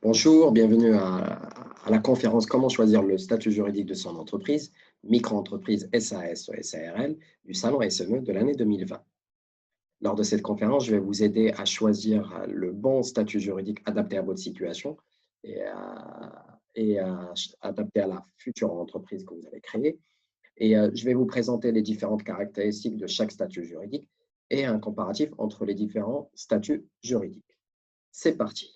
Bonjour, bienvenue à la conférence Comment choisir le statut juridique de son entreprise, micro-entreprise SAS ou SARL du Salon SME de l'année 2020. Lors de cette conférence, je vais vous aider à choisir le bon statut juridique adapté à votre situation et adapté à la future entreprise que vous allez créer. Et je vais vous présenter les différentes caractéristiques de chaque statut juridique et un comparatif entre les différents statuts juridiques. C'est parti.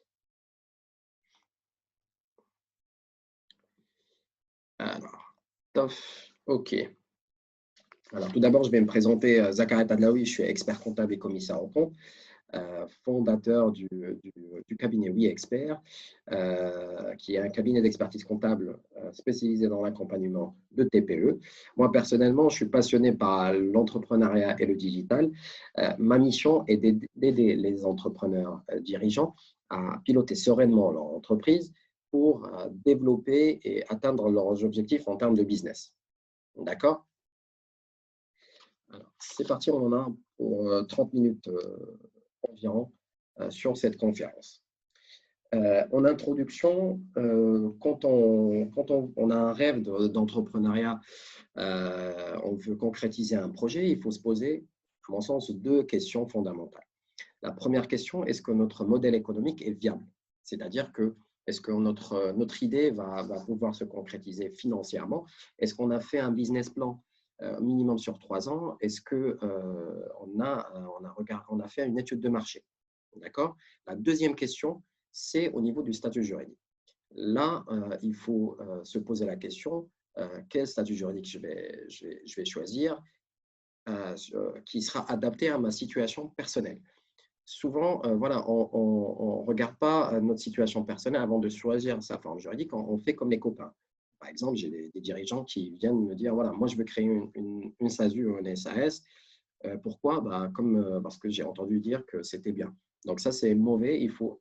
Alors, OK. Alors, tout d'abord, je vais me présenter, Zakaria Tadlaoui, je suis expert comptable et commissaire aux comptes, fondateur du cabinet Oui Expert, qui est un cabinet d'expertise comptable spécialisé dans l'accompagnement de TPE. Moi, personnellement, je suis passionné par l'entrepreneuriat et le digital. Ma mission est d'aider les entrepreneurs dirigeants à piloter sereinement leur entreprise pour développer et atteindre leurs objectifs en termes de business. D'accord? Alors, c'est parti, on en a pour 30 minutes environ sur cette conférence. En introduction, quand on a un rêve d'entrepreneuriat, on veut concrétiser un projet, il faut se poser, à mon sens, deux questions fondamentales. La première question, est-ce que notre modèle économique est viable? C'est-à-dire que est-ce que notre idée va pouvoir se concrétiser financièrement? Est-ce qu'on a fait un business plan minimum sur 3 ans? Est-ce qu'on a fait une étude de marché? D'accord? La deuxième question, c'est au niveau du statut juridique. Là, il faut se poser la question, quel statut juridique je vais choisir qui sera adapté à ma situation personnelle. Souvent, voilà, on ne regarde pas notre situation personnelle avant de choisir sa forme juridique, on fait comme les copains. Par exemple, j'ai des dirigeants qui viennent me dire, voilà, moi je veux créer une SASU ou une SAS. Pourquoi? Parce que j'ai entendu dire que c'était bien. Donc ça, c'est mauvais. Il faut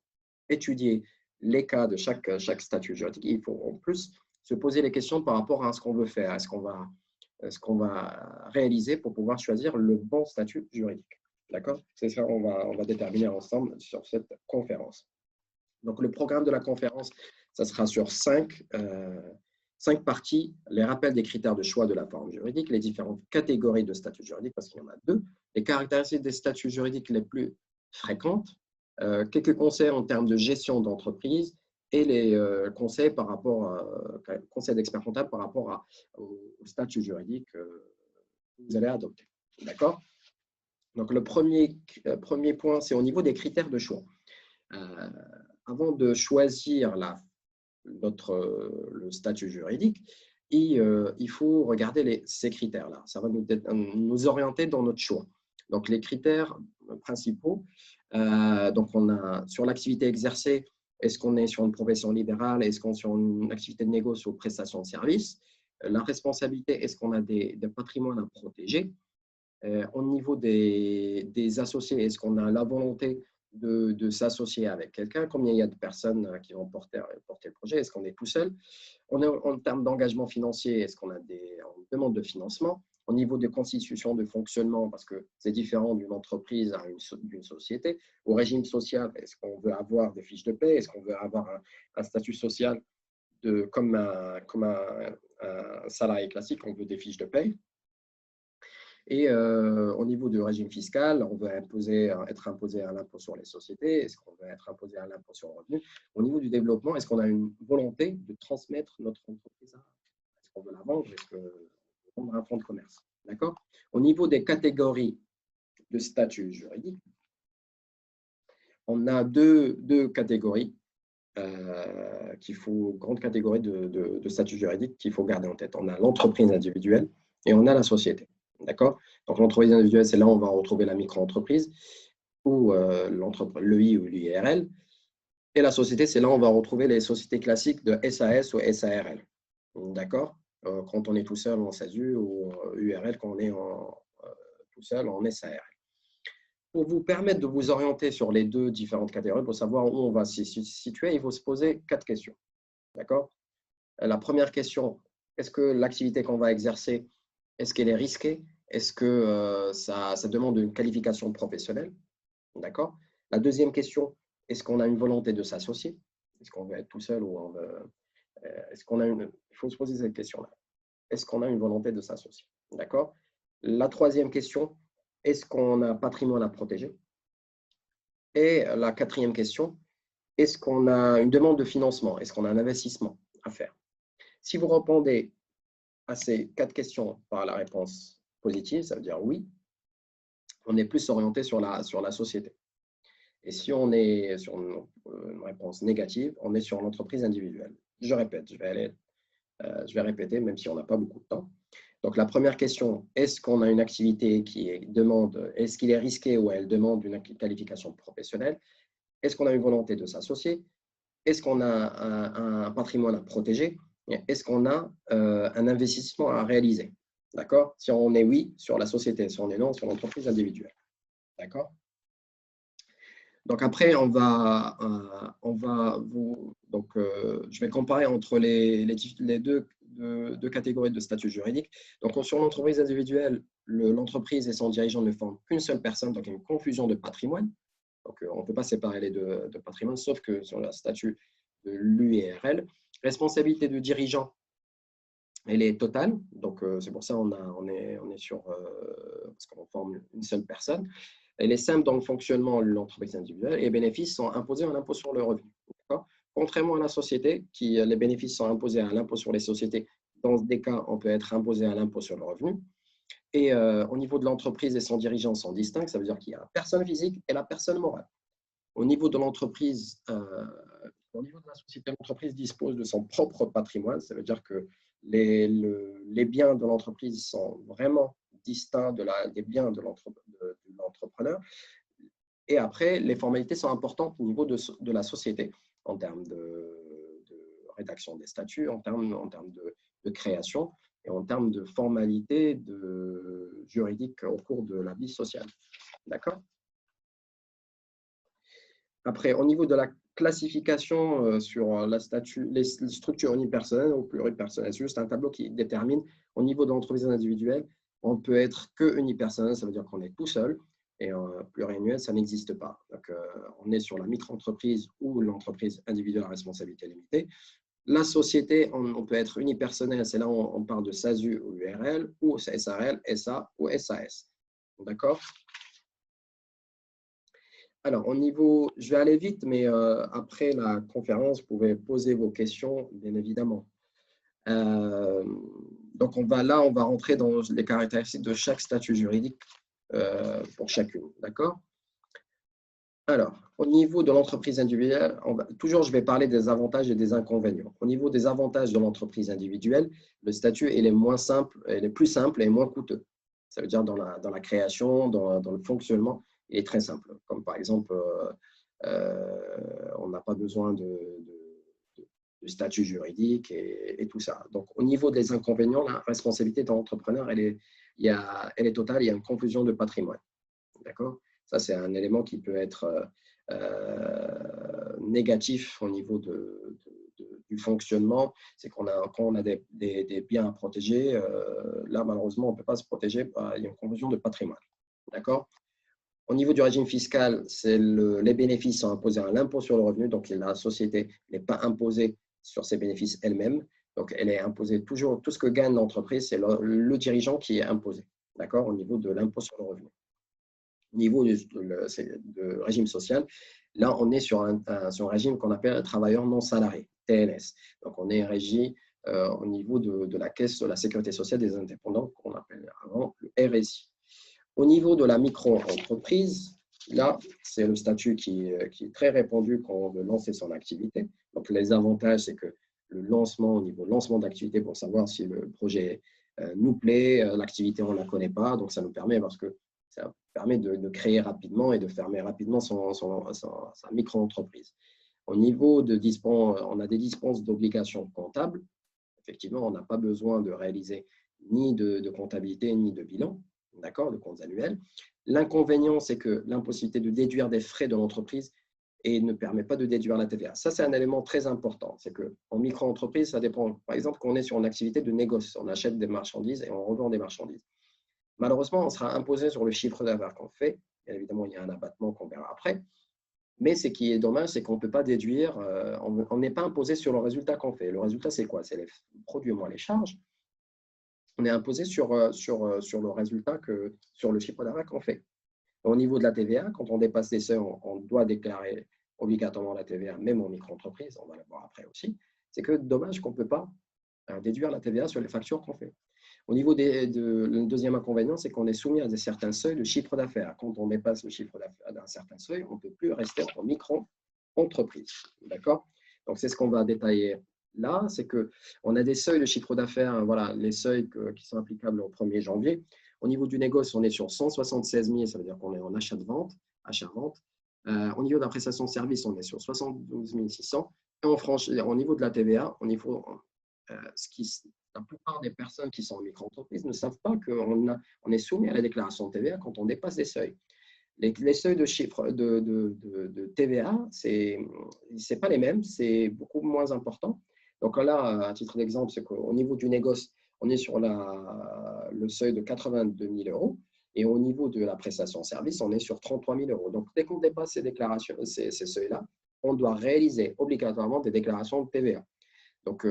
étudier les cas de chaque statut juridique. Il faut en plus se poser les questions par rapport à ce qu'on veut faire, à ce qu'on va réaliser pour pouvoir choisir le bon statut juridique. D'accord? C'est ça qu'on va déterminer ensemble sur cette conférence. Donc, le programme de la conférence, ça sera sur 5 parties, les rappels des critères de choix de la forme juridique, les différentes catégories de statuts juridiques, parce qu'il y en a 2, les caractéristiques des statuts juridiques les plus fréquentes, quelques conseils en termes de gestion d'entreprise et les conseils conseils d'experts comptables par rapport au statut juridique que vous allez adopter. D'accord? Donc, le premier point, c'est au niveau des critères de choix. Avant de choisir le statut juridique, il faut regarder ces critères-là. Ça va nous orienter dans notre choix. Donc, les critères principaux, donc on a sur l'activité exercée, est-ce qu'on est sur une profession libérale, est-ce qu'on est sur une activité de négoce ou prestation de service? La responsabilité, est-ce qu'on a des patrimoines à protéger? Au niveau des associés, est-ce qu'on a la volonté de s'associer avec quelqu'un? Combien il y a de personnes qui vont porter le projet? Est-ce qu'on est tout seul? En termes d'engagement financier, est-ce qu'on a des demandes de financement? Au niveau de constitution de fonctionnement, parce que c'est différent d'une entreprise à d'une société. Au régime social, est-ce qu'on veut avoir des fiches de paie? Est-ce qu'on veut avoir un statut social comme un salarié classique? On veut des fiches de paie. Et au niveau du régime fiscal, on veut être imposé à l'impôt sur les sociétés. Est-ce qu'on veut être imposé à l'impôt sur le revenu? Au niveau du développement, est-ce qu'on a une volonté de transmettre notre entreprise? Est-ce qu'on veut la vendre? Est-ce qu'on veut vendre un fonds de commerce? D'accord? Au niveau des catégories de statut juridique, on a deux catégories grandes catégories de statut juridique qu'il faut garder en tête. On a l'entreprise individuelle et on a la société. D'accord? Donc, l'entreprise individuelle, c'est là où on va retrouver la micro-entreprise ou l'EI ou l'IRL. Et la société, c'est là où on va retrouver les sociétés classiques de SAS ou SARL. D'accord? Quand on est tout seul en SASU ou URL quand on est tout seul en SARL. Pour vous permettre de vous orienter sur les deux différentes catégories, pour savoir où on va se situer, il faut se poser 4 questions. D'accord? La première question, est-ce que l'activité qu'on va exercer, est-ce qu'elle est risquée? Est-ce que ça demande une qualification professionnelle? D'accord? La deuxième question, est-ce qu'on a une volonté de s'associer? Est-ce qu'on veut être tout seul ou est-ce qu'on a une… Il faut se poser cette question-là. Est-ce qu'on a une volonté de s'associer? D'accord? La troisième question, est-ce qu'on a un patrimoine à protéger? Et la quatrième question, est-ce qu'on a une demande de financement? Est-ce qu'on a un investissement à faire? Si vous répondez à ces 4 questions par la réponse positive, ça veut dire oui, on est plus orienté sur la société. Et si on est sur une réponse négative, on est sur l'entreprise individuelle. Je répète, je vais répéter, même si on n'a pas beaucoup de temps. Donc, la première question, est-ce qu'on a une activité est-ce qu'il est risqué ou elle demande une qualification professionnelle? Est-ce qu'on a une volonté de s'associer? Est-ce qu'on a un patrimoine à protéger? Est-ce qu'on a un investissement à réaliser? D'accord? Si on est oui, sur la société. Si on est non, sur l'entreprise individuelle. D'accord? Donc après, je vais comparer entre les deux catégories de statut juridique. Donc sur l'entreprise individuelle, l'entreprise et son dirigeant ne forment qu'une seule personne, donc il y a une confusion de patrimoine. Donc on ne peut pas séparer les deux de patrimoine, sauf que sur le statut de l'URL. Responsabilité du dirigeant, elle est totale. Donc c'est pour ça on est sur, parce qu'on forme une seule personne. Elle est simple dans le fonctionnement de l'entreprise individuelle et les bénéfices sont imposés en impôt sur le revenu. Contrairement à la société, les bénéfices sont imposés à l'impôt sur les sociétés. Dans des cas, on peut être imposé à l'impôt sur le revenu. Et au niveau de l'entreprise et son dirigeant sont distincts, ça veut dire qu'il y a la personne physique et la personne morale. Au niveau de l'entreprise, au niveau de la société, l'entreprise dispose de son propre patrimoine, ça veut dire que les biens de l'entreprise sont vraiment distincts des biens de l'entrepreneur. Et après, les formalités sont importantes au niveau de la société, en termes de rédaction des statuts, en termes de création et en termes de formalités juridiques au cours de la vie sociale. D'accord? Après, au niveau de la classification sur les structures unipersonnelles ou pluripersonnelles, c'est juste un tableau qui détermine au niveau de l'entreprise individuelle, on peut être que unipersonnel, ça veut dire qu'on est tout seul, et pluriannuel, ça n'existe pas. Donc, on est sur la micro-entreprise ou l'entreprise individuelle à responsabilité limitée. La société, on peut être unipersonnel, c'est là où on parle de SASU ou URL, ou SARL, SA ou SAS. D'accord? Alors, au niveau, je vais aller vite, mais après la conférence, vous pouvez poser vos questions, bien évidemment. Donc, on va rentrer dans les caractéristiques de chaque statut juridique pour chacune. D'accord? Alors, au niveau de l'entreprise individuelle, toujours je vais parler des avantages et des inconvénients. Au niveau des avantages de l'entreprise individuelle, le statut il est plus simple et moins coûteux. Ça veut dire dans la création, dans le fonctionnement, il est très simple. Comme par exemple, on n'a pas besoin de statut juridique et tout ça. Donc, au niveau des inconvénients, la responsabilité de l'entrepreneur, elle est totale, il y a une confusion de patrimoine. D'accord? Ça, c'est un élément qui peut être négatif au niveau du fonctionnement. C'est quand on a des biens à protéger, là, malheureusement, on ne peut pas se protéger, il y a une confusion de patrimoine. D'accord? Au niveau du régime fiscal, les bénéfices sont imposés à l'impôt sur le revenu, donc la société n'est pas imposée sur ses bénéfices elle-même. Donc, elle est imposée toujours, tout ce que gagne l'entreprise, c'est le dirigeant qui est imposé, d'accord, au niveau de l'impôt sur le revenu. Au niveau du régime social, là, on est sur un régime qu'on appelle un travailleur non salarié, TNS. Donc, on est régi au niveau de la caisse de la sécurité sociale des indépendants, qu'on appelle avant le RSI. Au niveau de la micro-entreprise, là, c'est le statut qui est très répandu quand on veut lancer son activité. Donc, les avantages, c'est que le lancement, au niveau lancement d'activité, pour savoir si le projet nous plaît, l'activité, on ne la connaît pas. Donc, ça nous permet, parce que ça permet de créer rapidement et de fermer rapidement sa micro-entreprise. Au niveau de on a des dispenses d'obligations comptables. Effectivement, on n'a pas besoin de réaliser ni de comptabilité ni de bilan, d'accord, de comptes annuels. L'inconvénient, c'est que l'impossibilité de déduire des frais de l'entreprise et ne permet pas de déduire la TVA. Ça, c'est un élément très important. C'est qu'en micro-entreprise, ça dépend. Par exemple, quand on est sur une activité de négoce, on achète des marchandises et on revend des marchandises. Malheureusement, on sera imposé sur le chiffre d'affaires qu'on fait. Bien évidemment, il y a un abattement qu'on verra après. Mais ce qui est dommage, c'est qu'on ne peut pas déduire, on n'est pas imposé sur le résultat qu'on fait. Le résultat, c'est quoi? C'est les produits moins les charges. On est imposé sur le résultat, sur le chiffre d'affaires qu'on fait. Au niveau de la TVA, quand on dépasse les seuils, on doit déclarer obligatoirement la TVA, même en micro-entreprise, on va le voir après aussi. C'est que dommage qu'on ne peut pas déduire la TVA sur les factures qu'on fait. Au niveau le deuxième inconvénient, c'est qu'on est soumis à certains seuils de chiffre d'affaires. Quand on dépasse le chiffre d'affaires d'un certain seuil, on ne peut plus rester en micro-entreprise. D'accord? Donc, c'est ce qu'on va détailler là. C'est qu'on a des seuils de chiffre d'affaires, voilà, les seuils qui sont applicables au 1er janvier. Au niveau du négoce, on est sur 176 000, ça veut dire qu'on est en achat-vente. Au niveau de la prestation de service, on est sur 72 600. Et au niveau de la TVA, la plupart des personnes qui sont en micro-entreprise ne savent pas qu'on est soumis à la déclaration de TVA quand on dépasse les seuils. Les seuils de chiffre de TVA, ce n'est pas les mêmes, c'est beaucoup moins important. Donc là, à titre d'exemple, c'est qu'au niveau du négoce, on est sur le seuil de 82 000 euros. Et au niveau de la prestation de service, on est sur 33 000 euros. Donc, dès qu'on dépasse ces seuils-là, on doit réaliser obligatoirement des déclarations de TVA. Donc,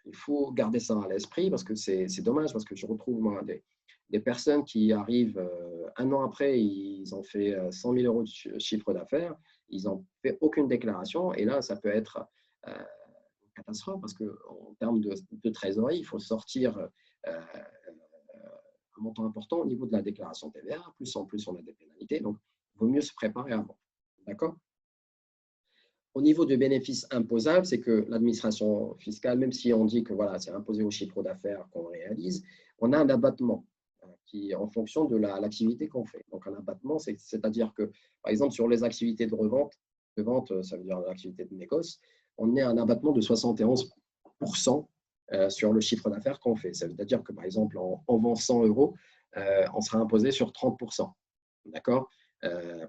il faut garder ça à l'esprit parce que c'est dommage, parce que je retrouve moi, des personnes qui arrivent un an après, ils ont fait 100 000 euros de chiffre d'affaires, ils n'ont fait aucune déclaration. Et là, ça peut être une catastrophe parce qu'en termes de trésorerie, il faut sortir un montant important au niveau de la déclaration TVA. En plus, on a des pénalités. Donc, il vaut mieux se préparer avant. D'accord? Au niveau du bénéfice imposable, c'est que l'administration fiscale, même si on dit que voilà, c'est imposé au chiffre d'affaires qu'on réalise, on a un abattement qui en fonction de l'activité qu'on fait. Donc, un abattement, c'est-à-dire que, par exemple, sur les activités de revente, ça veut dire l'activité de négoce, on est à un abattement de 71% sur le chiffre d'affaires qu'on fait. Ça veut dire que, par exemple, en vend 100 euros, on sera imposé sur 30%. D'accord?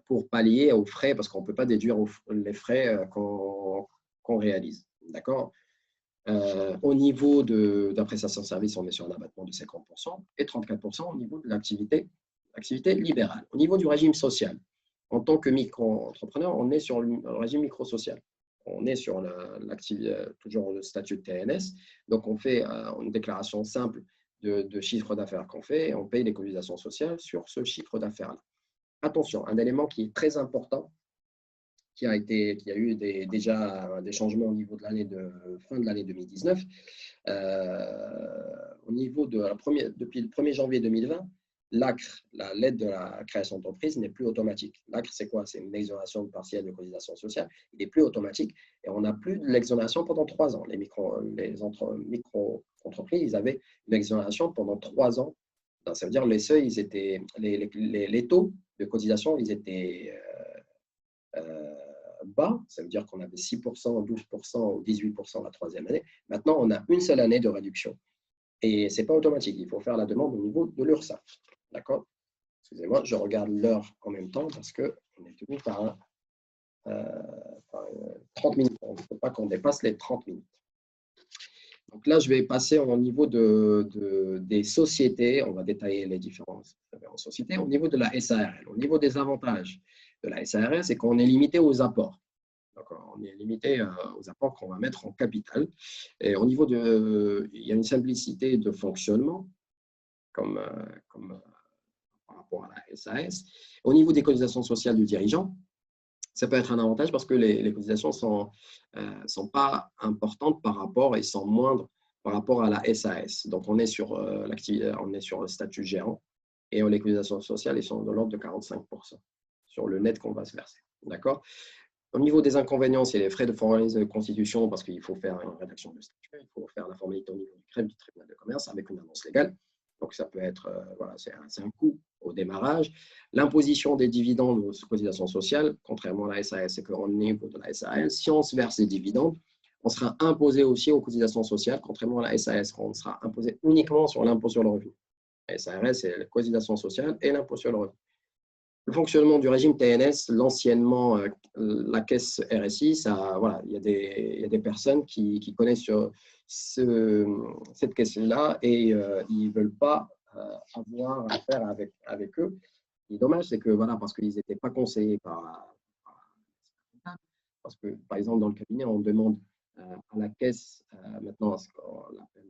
Pour pallier aux frais, parce qu'on ne peut pas déduire les frais qu'on réalise. D'accord? Au niveau de la prestation de service, on est sur un abattement de 50% et 34% au niveau de l'activité libérale. Au niveau du régime social, en tant que micro-entrepreneur, on est sur le régime micro-social. On est sur toujours le statut de TNS. Donc, on fait une déclaration simple de chiffre d'affaires qu'on fait et on paye les cotisations sociales sur ce chiffre d'affaires-là. Attention, un élément qui est très important, qui a eu déjà des changements au niveau de fin de l'année 2019. Au niveau depuis le 1er janvier 2020, l'ACRE, l'aide de la création d'entreprise, n'est plus automatique. L'ACRE, c'est quoi? C'est une exonération partielle de cotisation sociale. Il n'est plus automatique et on n'a plus de l'exonération pendant 3 ans. Les micro-entreprises, ils avaient une exonération pendant 3 ans. Donc, ça veut dire les seuils, les taux de cotisation, ils étaient bas. Ça veut dire qu'on avait 6%, 12% ou 18% la 3e année. Maintenant, on a une seule année de réduction. Et ce n'est pas automatique. Il faut faire la demande au niveau de l'URSSAF. D'accord? Excusez-moi, je regarde l'heure en même temps parce qu'on est tenu par 30 minutes. Il ne faut pas qu'on dépasse les 30 minutes. Donc là, je vais passer au niveau des sociétés. On va détailler les différentes sociétés. Au niveau de la SARL, au niveau des avantages de la SARL, c'est qu'on est limité aux apports. Donc, on est limité aux apports qu'on va mettre en capital. Et au niveau il y a une simplicité de fonctionnement, comme par rapport à la SAS. Au niveau des cotisations sociales du dirigeant, ça peut être un avantage parce que les cotisations sont pas importantes et sont moindres par rapport à la SAS. Donc, on est sur le statut gérant et les cotisations sociales elles sont de l'ordre de 45% sur le net qu'on va se verser. D'accord? Au niveau des inconvénients, c'est les frais de formalisme de constitution parce qu'il faut faire une rédaction de statut, il faut faire la formalité au niveau du tribunal de commerce avec une annonce légale. Donc, ça peut être, voilà, c'est un coût au démarrage. L'imposition des dividendes aux cotisations sociales, contrairement à la SAS, c'est qu'au niveau de la SARL, si on se verse des dividendes, on sera imposé aussi aux cotisations sociales, contrairement à la SAS, on sera imposé uniquement sur l'impôt sur le revenu. La SARL, c'est la cotisation sociale et l'impôt sur le revenu. Le fonctionnement du régime TNS, l'anciennement la caisse RSI, voilà, il y a des personnes qui connaissent cette caisse-là et ils ne veulent pas avoir affaire avec eux. Le dommage, c'est que voilà, parce qu'ils n'étaient pas conseillés par parce que, par exemple, dans le cabinet, on demande à la caisse, maintenant, ce qu'on appelle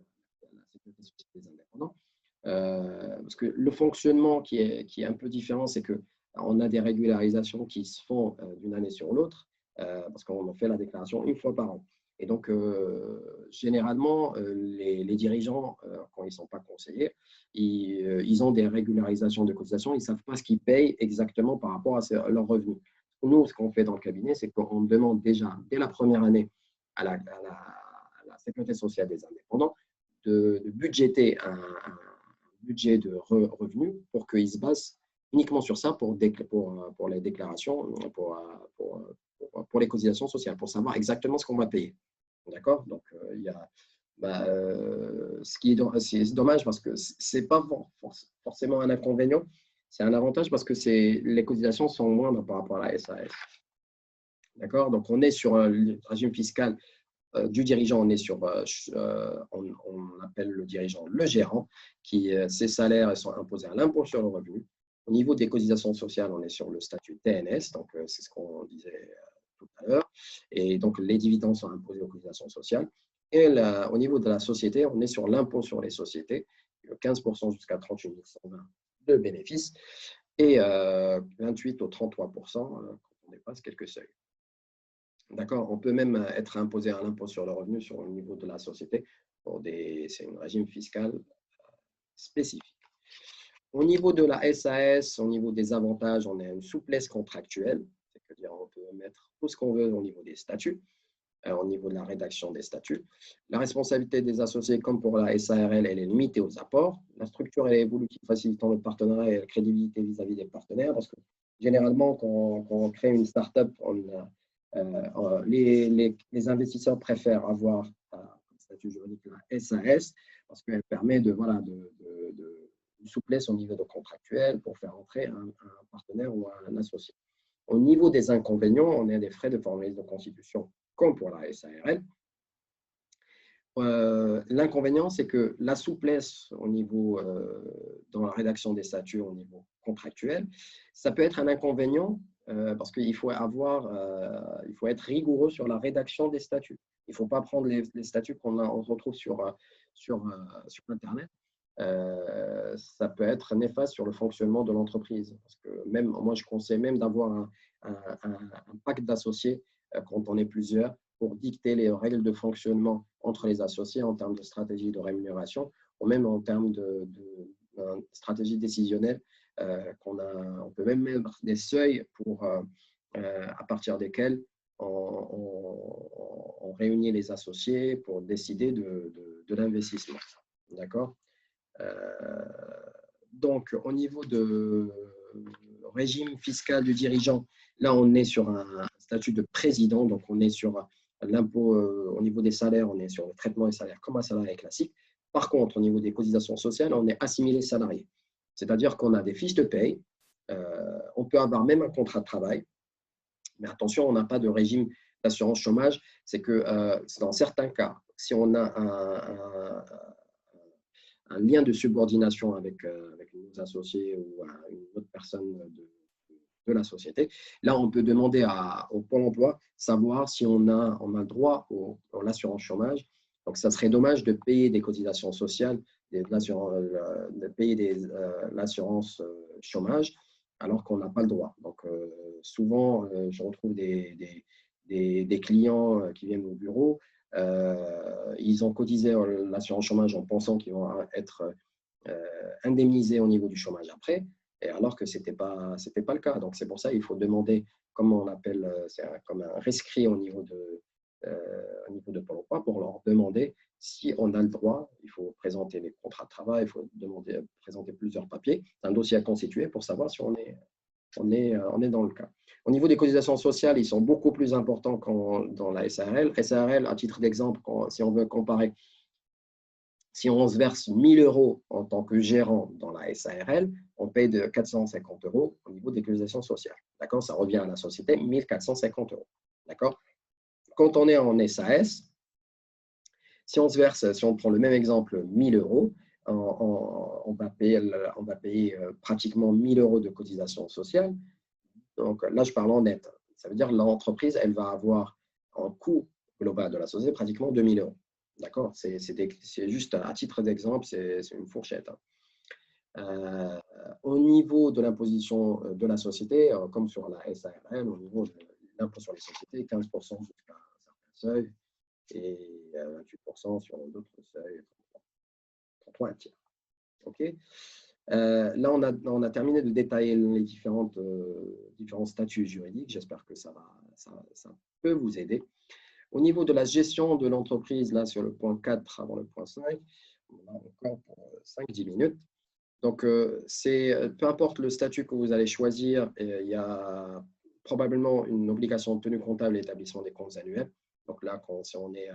la sécurité sociale des indépendants, parce que le fonctionnement qui est un peu différent, c'est qu'on a des régularisations qui se font d'une année sur l'autre, parce qu'on en fait la déclaration une fois par an. Et donc, généralement, les dirigeants, quand ils ne sont pas conseillers, ils ont des régularisations de cotisations, ils ne savent pas ce qu'ils payent exactement par rapport à leurs revenus. Nous, ce qu'on fait dans le cabinet, c'est qu'on demande déjà, dès la première année, à la sécurité sociale des indépendants de budgéter un budget de revenus pour qu'ils se basent uniquement sur ça pour les déclarations, pour les cotisations sociales, pour savoir exactement ce qu'on va payer. D'accord? Donc, il y a ce qui est dommage parce que ce n'est pas forcément un inconvénient, c'est un avantage parce que les cotisations sont moindres par rapport à la SAS. D'accord? Donc, on est sur un régime fiscal du dirigeant, on est sur, on appelle le dirigeant le gérant, ses salaires sont imposés à l'impôt sur le revenu. Au niveau des cotisations sociales, on est sur le statut TNS, donc c'est ce qu'on disait tout à l'heure. Et donc, les dividendes sont imposés aux cotisations sociales. Et au niveau de la société, on est sur l'impôt sur les sociétés, 15% jusqu'à 38 120 de bénéfices et 28 au 33% quand on dépasse quelques seuils. D'accord, on peut même être imposé à l'impôt sur le revenu sur le niveau de la société. C'est un régime fiscal spécifique. Au niveau de la SAS, au niveau des avantages, on a une souplesse contractuelle, c'est-à-dire on peut mettre tout ce qu'on veut au niveau des statuts, au niveau de la rédaction des statuts. La responsabilité des associés, comme pour la SARL, elle est limitée aux apports. La structure elle est évolutive, facilitant le partenariat et la crédibilité vis-à-vis des partenaires, parce que généralement, quand on crée une start-up, les investisseurs préfèrent avoir comme statut juridique la SAS parce qu'elle permet de souplesse au niveau de contractuel pour faire entrer un partenaire ou un associé. Au niveau des inconvénients, on a des frais de formalisme de constitution comme pour la SARL. L'inconvénient, c'est que la souplesse au niveau, dans la rédaction des statuts au niveau contractuel, ça peut être un inconvénient parce qu'il faut être rigoureux sur la rédaction des statuts. Il ne faut pas prendre les statuts qu'on retrouve sur Internet. Ça peut être néfaste sur le fonctionnement de l'entreprise. Parce que même, moi, je conseille même d'avoir un pacte d'associés quand on est plusieurs pour dicter les règles de fonctionnement entre les associés en termes de stratégie de rémunération ou même en termes de stratégie décisionnelle. On peut même mettre des seuils à partir desquels on réunit les associés pour décider de l'investissement. D'accord? Donc, au niveau de régime fiscal du dirigeant, là, on est sur un statut de président, donc on est sur l'impôt au niveau des salaires, on est sur le traitement des salaires comme un salarié classique. Par contre, au niveau des cotisations sociales, on est assimilé salarié. C'est-à-dire qu'on a des fiches de paye, on peut avoir même un contrat de travail, mais attention, on n'a pas de régime d'assurance chômage. C'est que dans certains cas, si on a un lien de subordination avec nos associés ou une autre personne de la société. Là, on peut demander au Pôle emploi savoir si on a le droit à l'assurance chômage. Donc, ça serait dommage de payer des cotisations sociales, de payer l'assurance chômage alors qu'on n'a pas le droit. Donc, souvent, je retrouve des clients qui viennent au bureau. Ils ont cotisé l'assurance chômage en pensant qu'ils vont être indemnisés au niveau du chômage après, et alors que ce n'était pas le cas. Donc, c'est pour ça qu'il faut demander, comme on appelle, comme un rescrit au niveau de Pôle emploi, pour leur demander si on a le droit. Il faut présenter les contrats de travail, il faut présenter plusieurs papiers, un dossier à constituer pour savoir si on est dans le cas. Au niveau des cotisations sociales, ils sont beaucoup plus importants dans la SARL. SARL, à titre d'exemple, si on veut comparer, si on se verse 1 000 € en tant que gérant dans la SARL, on paye de 450 € au niveau des cotisations sociales. D'accord? Ça revient à la société 1 450 €. D'accord? Quand on est en SAS, si on prend le même exemple, 1 000 €, on va payer pratiquement 1 000 € de cotisations sociales. Donc là, je parle en net. Ça veut dire que l'entreprise, elle va avoir un coût global de la société pratiquement 2 000 euros. D'accord? C'est juste à titre d'exemple, c'est une fourchette. Au niveau de l'imposition de la société, comme sur la SARL, au niveau de l'impôt sur les sociétés, 15% jusqu'à un certain seuil et 28% sur d'autres seuils, 33 un tiers. OK. Là, on a terminé de détailler les différents statuts juridiques. J'espère que ça peut vous aider. Au niveau de la gestion de l'entreprise, là, sur le point 4 avant le point 5, on a encore pour 5-10 minutes. Donc, peu importe le statut que vous allez choisir, il y a probablement une obligation de tenue comptable et établissement des comptes annuels. Donc là, si on est,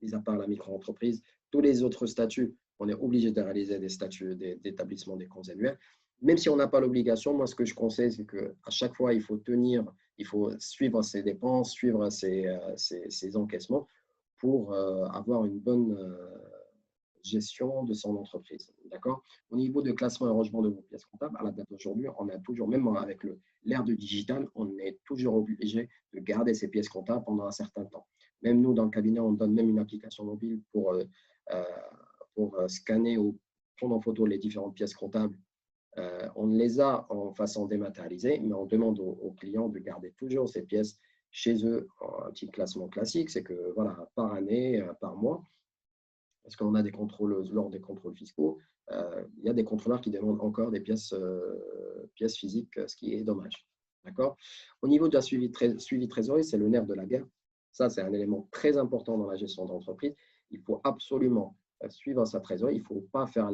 mis à part la micro-entreprise, tous les autres statuts, on est obligé de réaliser des statuts d'établissement des comptes annuels. Même si on n'a pas l'obligation, moi, ce que je conseille, c'est qu'à chaque fois, il faut suivre ses dépenses, suivre ses encaissements pour avoir une bonne gestion de son entreprise. D'accord? Au niveau de classement et rangement de vos pièces comptables, à la date d'aujourd'hui, on a toujours, même avec l'ère du digital, on est toujours obligé de garder ces pièces comptables pendant un certain temps. Même nous, dans le cabinet, on donne même une application mobile pour scanner ou prendre en photo les différentes pièces comptables. On les a en façon dématérialisée, mais on demande aux clients de garder toujours ces pièces chez eux en un petit classement classique. C'est que, voilà, par année, par mois, parce qu'on a des contrôles lors des contrôles fiscaux, il y a des contrôleurs qui demandent encore des pièces physiques, ce qui est dommage. D'accord? Au niveau de la suivi trésorerie, c'est le nerf de la guerre. Ça, c'est un élément très important dans la gestion d'entreprise. Il faut absolument suivre sa trésorerie. Il ne faut pas faire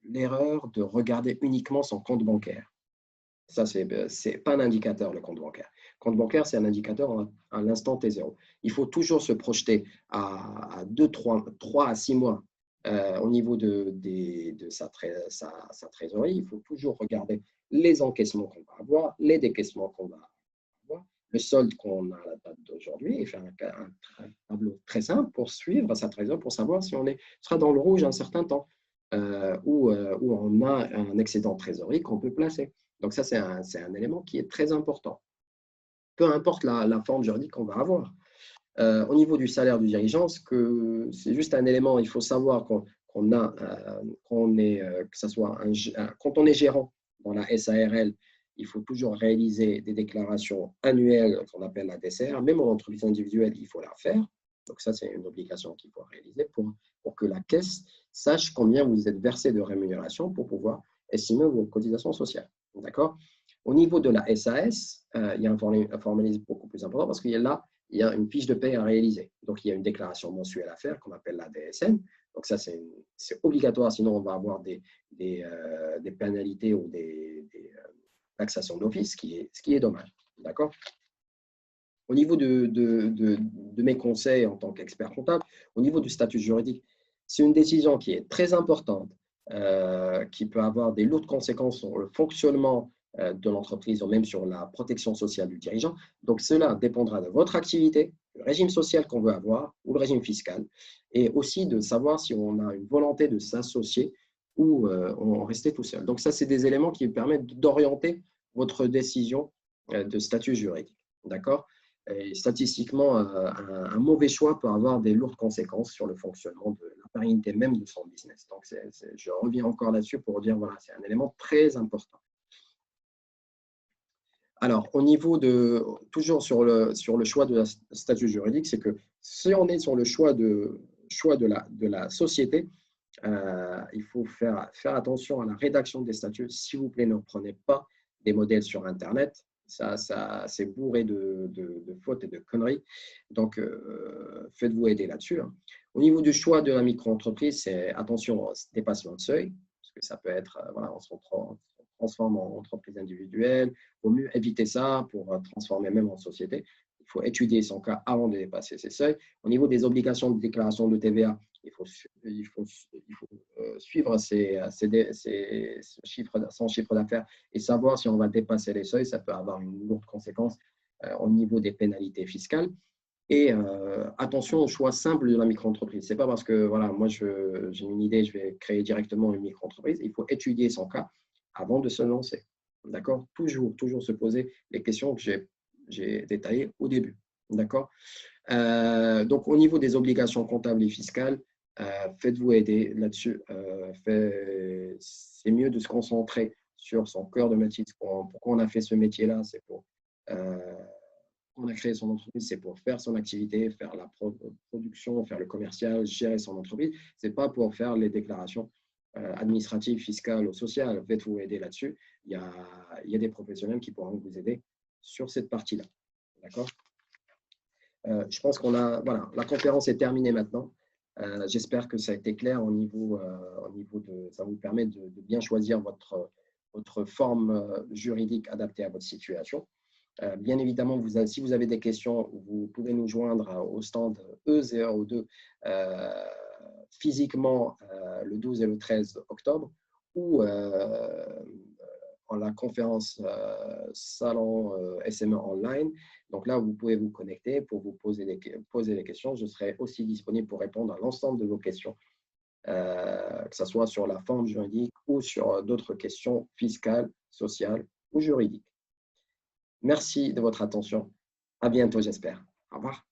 l'erreur de regarder uniquement son compte bancaire. Ça, ce n'est pas un indicateur, le compte bancaire. Le compte bancaire, c'est un indicateur à l'instant T0. Il faut toujours se projeter à 3 à 6 mois au niveau de sa trésorerie. Il faut toujours regarder les encaissements qu'on va avoir, les décaissements qu'on va avoir, le solde qu'on a à la date d'aujourd'hui et faire un tableau très simple pour suivre sa trésorerie, pour savoir si on sera dans le rouge un certain temps où on a un excédent de trésorerie qu'on peut placer. Donc ça, c'est un élément qui est très important. Peu importe la forme juridique qu'on va avoir. Au niveau du salaire du dirigeant, c'est juste un élément, il faut savoir quand on est gérant dans la SARL, il faut toujours réaliser des déclarations annuelles qu'on appelle la DCR. Même en entreprise individuelle, il faut la faire. Donc ça, c'est une obligation qu'il faut réaliser pour que la caisse sache combien vous êtes versé de rémunération pour pouvoir estimer vos cotisations sociales. D'accord? Au niveau de la SAS, il y a un formalisme beaucoup plus important parce qu'il y a une fiche de paie à réaliser. Donc, il y a une déclaration mensuelle à faire qu'on appelle la DSN. Donc, ça, c'est obligatoire, sinon on va avoir des pénalités ou des taxations d'office, ce qui est dommage. D'accord? Au niveau de mes conseils en tant qu'expert comptable, au niveau du statut juridique, c'est une décision qui est très importante, qui peut avoir des lourdes conséquences sur le fonctionnement de l'entreprise ou même sur la protection sociale du dirigeant. Donc, cela dépendra de votre activité, le régime social qu'on veut avoir ou le régime fiscal, et aussi de savoir si on a une volonté de s'associer ou on restait tout seul. Donc, ça, c'est des éléments qui permettent d'orienter votre décision de statut juridique. D'accord? Et statistiquement, un mauvais choix peut avoir des lourdes conséquences sur le fonctionnement de la pérennité même de son business. Donc, je reviens encore là-dessus pour dire, voilà, c'est un élément très important. Alors, au niveau toujours sur le choix de la statut juridique, c'est que si on est sur le choix de la société, il faut faire attention à la rédaction des statuts. S'il vous plaît, ne prenez pas des modèles sur Internet. Ça c'est bourré de fautes et de conneries. Donc, faites-vous aider là-dessus. Au niveau du choix de la micro-entreprise, c'est attention au dépassement de seuil, parce que ça peut être, voilà, on se transforme en entreprise individuelle. Il vaut mieux éviter ça pour transformer même en société. Il faut étudier son cas avant de dépasser ces seuils. Au niveau des obligations de déclaration de TVA, il faut suivre son chiffre d'affaires et savoir si on va dépasser les seuils. Ça peut avoir une lourde conséquence au niveau des pénalités fiscales. Et attention au choix simple de la micro-entreprise. Ce n'est pas parce que voilà, moi j'ai une idée, je vais créer directement une micro-entreprise. Il faut étudier son cas avant de se lancer. D'accord? Toujours se poser les questions que j'ai détaillées au début. D'accord? Donc, au niveau des obligations comptables et fiscales, faites-vous aider là-dessus. C'est mieux de se concentrer sur son cœur de métier. Pourquoi on a fait ce métier-là? C'est pour, on a créé son entreprise, c'est pour faire son activité, faire la production, faire le commercial, gérer son entreprise. Ce n'est pas pour faire les déclarations administratives, fiscales ou sociales. Faites-vous aider là-dessus. Il y a des professionnels qui pourront vous aider sur cette partie-là. D'accord? Je pense voilà, la conférence est terminée maintenant. J'espère que ça a été clair au niveau de, ça vous permet de bien choisir votre forme juridique adaptée à votre situation. Bien évidemment, si vous avez des questions, vous pouvez nous joindre au stand E002 physiquement le 12 et le 13 octobre ou en la conférence salon SME online. Donc là, vous pouvez vous connecter pour vous poser les questions. Je serai aussi disponible pour répondre à l'ensemble de vos questions, que ce soit sur la forme juridique ou sur d'autres questions fiscales, sociales ou juridiques. Merci de votre attention. À bientôt, j'espère. Au revoir.